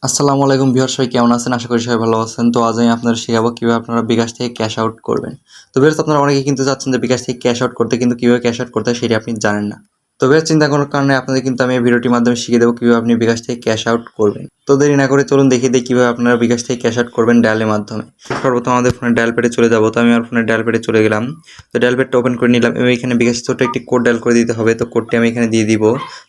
আসসালামু আলাইকুম ভিউয়ার্স, সবাই কেমন আছেন? আশা করি সবাই ভালো আছেন। তো আজ আমি আপনাদের শেখাবো কিভাবে আপনারা বিকাশ থেকে ক্যাশ আউট করবেন। তো ভিউয়ার্স, আপনারা অনেকেই কিন্তু চাচ্ছেন যে বিকাশ থেকে ক্যাশ আউট করতে, কিন্তু কিভাবে ক্যাশ আউট করতে হয় সেটা আপনি জানেন না। তো ভিউয়ার্স, চিন্তা করার কারণে আপনাদের কিন্তু আমি এই ভিডিওটির মাধ্যমে শিখিয়ে দেবো কিভাবে আপনি বিকাশ থেকে ক্যাশ আউট করবেন। তো দেরি না করে চলুন দেখিয়ে দিই কিভাবে আপনারা বিকাশ থেকে ক্যাশ আউট করবেন ডায়ালের মাধ্যমে। সর্বপ্রথম আমাদের ফোনের ডায়াল প্যাডে চলে যাবো। তো আমি আমার ফোনের ডায়াল প্যাডে চলে গেলাম। তো ডায়াল প্যাডটা ওপেন করে নিলাম এবং এখানে বিকাশ ছোট্ট একটি কোড ডায়াল করে দিতে হবে। তো কোডটি আমি এখানে দিয়ে দিব।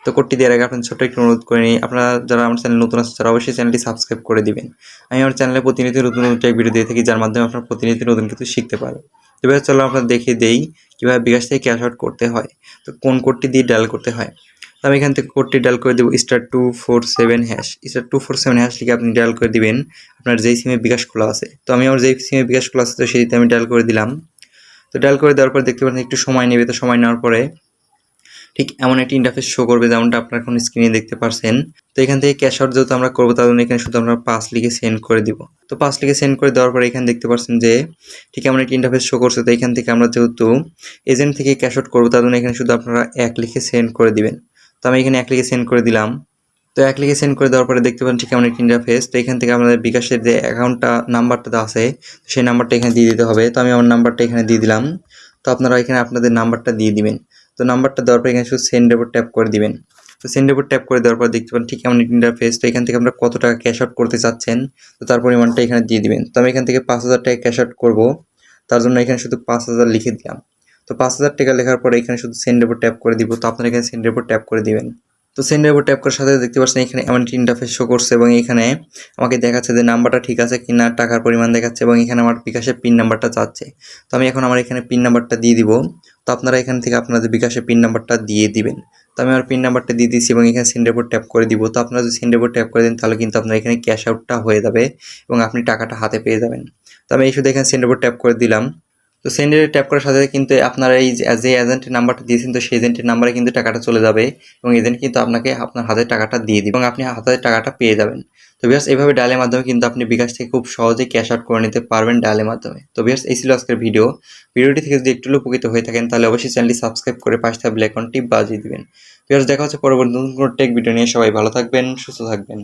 তো কোডটি দেওয়ার আগে আপনাদের ছোট্ট একটু অনুরোধ করে নিই, আপনারা যারা আমার চ্যানেল নতুন আছেন তারা অবশ্যই চ্যানেলটি সাবস্ক্রাইব করে দিবেন। আমি আমার চ্যানেলে প্রতিনিয়ত নতুন নতুন টেক ভিডিও দিয়ে থাকি, যার মাধ্যমে আপনারা প্রতিনিয়ত নতুন কিছু শিখতে পারেন। এবার চলো আপনারা দেখিয়ে দেই কীভাবে বিকাশ থেকে ক্যাশ আউট করতে হয়। তো কোন কোডটি দিয়ে ডায়াল করতে হয়। তো আমি এখান থেকে কোডটি ডায়াল করে দেবো *247# *247# লিখে আপনি ডায়াল করে দিবেন আপনার যেই সিমে বিকাশ খোলা আছে। তো আমি আমার যেই সিমে বিকাশ খোলা আছে তো সেইতে আমি ডায়াল করে দিলাম। তো ডায়াল করে দেওয়ার পর দেখতে পাচ্ছেন একটু সময় নেবে। তো সময় নেওয়ার পরে ঠিক এমন একটি ইন্টারফেস শো করবে, যেমনটা আপনারা এখন স্ক্রিনে দেখতে পারছেন। তো এখান থেকে ক্যাশ আউট যেহেতু আমরা করবো, তার জন্য এখানে শুধু আমরা 5 লিখে সেন্ড করে দিব। তো 5 লিখে সেন্ড করে দেওয়ার পরে এখানে দেখতে পাচ্ছেন যে ঠিক এমন একটি ইন্টারফেস শো করছে। তো এখান থেকে আমরা যেহেতু এজেন্ট থেকে ক্যাশ আউট করবো, তার জন্য এখানে শুধু আপনারা 1 লিখে সেন্ড করে দিবেন। তো আমি এখানে 1 লিখে সেন্ড করে দিলাম। তো 1 লিখে সেন্ড করে দেওয়ার পরে দেখতে পাচ্ছেন ঠিক এমন একটি ইন্টারফেস। তো এখান থেকে আমাদের বিকাশের যে অ্যাকাউন্টটা নাম্বারটা আছে সেই নাম্বারটা এখানে দিয়ে দিতে হবে। তো আমি আমার নাম্বারটা এখানে দিয়ে দিলাম। তো আপনারা এখানে আপনাদের নাম্বারটা দিয়ে দিবেন। তো নাম্বারটা দেওয়ার পর এখানে শুধু সেন্ডের উপর ট্যাপ করে দিবেন। তো সেন্ডের উপর ট্যাপ করে দেওয়ার পর দেখতে পাবেন ঠিক এমন ইন্টারফেস। তো এখান থেকে আমরা কত টাকা ক্যাশ আউট করতে চাচ্ছেন তো তার পরিমাণটা এখানে দিয়ে দিবেন। তো আমি এখান থেকে 5,000 টাকা ক্যাশ আউট করব, তার জন্য এখানে শুধু 5,000 লিখে দিলাম। তো 5,000 টাকা লেখার পরে এখানে শুধু সেন্ডের উপর ট্যাপ করে দিব। তো আপনারা এখানে সেন্ডের উপর ট্যাপ করে দিবেন। তো সেন্ডের উপর ট্যাপ করার সাথে দেখতে পাচ্ছেন এখানে এমন একটি ইন্টারফেস শো করছে এবং এখানে আমাকে দেখাচ্ছে যে নাম্বারটা ঠিক আছে কিনা, টাকার পরিমাণ দেখাচ্ছে এবং এখানে আমার বিকাশের পিন নাম্বারটা চাচ্ছে। তো আমি এখন আমার এখানে পিন নাম্বারটা দিয়ে দিব। তো আপনারা এখান থেকে আপনাদের বিকাশের পিন নাম্বারটা দিয়ে দিবেন। তো আমি আমার পিন নাম্বারটা দিয়ে দিয়েছি এবং এখানে সেন্ডের উপর ট্যাপ করে দিব। তো আপনারা যদি সেন্ডের উপর ট্যাপ করে দেন তাহলে কিন্তু আপনার এখানে ক্যাশ আউটটা হয়ে যাবে এবং আপনি টাকাটা হাতে পেয়ে যাবেন। তো আমি এই শুধু এখানে সেন্ডের উপর ট্যাপ করে দিলাম। তো সেন্ডের ট্যাপ করার সাথে কিন্তু আপনারা এই যে এজেন্টের নাম্বারটা দিয়েছেন তো সেই এজেন্টের নাম্বারে কিন্তু টাকাটা চলে যাবে এবং এজেন্ট কিন্তু আপনাকে আপনার হাতে টাকাটা দিয়ে দিবে এবং আপনি হাতে টাকাটা পেয়ে যাবেন। তো ভিউয়ার্স, এইভাবে ডায়ালের মাধ্যমে কিন্তু আপনি বিকাশ থেকে খুব সহজেই ক্যাশ আউট করে নিতে পারবেন ডায়ালের মাধ্যমে। তো ভিউয়ার্স, এই ছিল আজকের ভিডিওটি থেকে যদি একটু উপকৃত হয়ে থাকেন তাহলে অবশ্যই চ্যানেলটি সাবস্ক্রাইব করে পাশে থাকা বেল আইকনটি বাজিয়ে দিবেন। ভিউয়ার্স, দেখা হচ্ছে পরবর্তী নতুন কোনো টেক ভিডিও নিয়ে। সবাই ভালো থাকবেন, সুস্থ থাকবেন।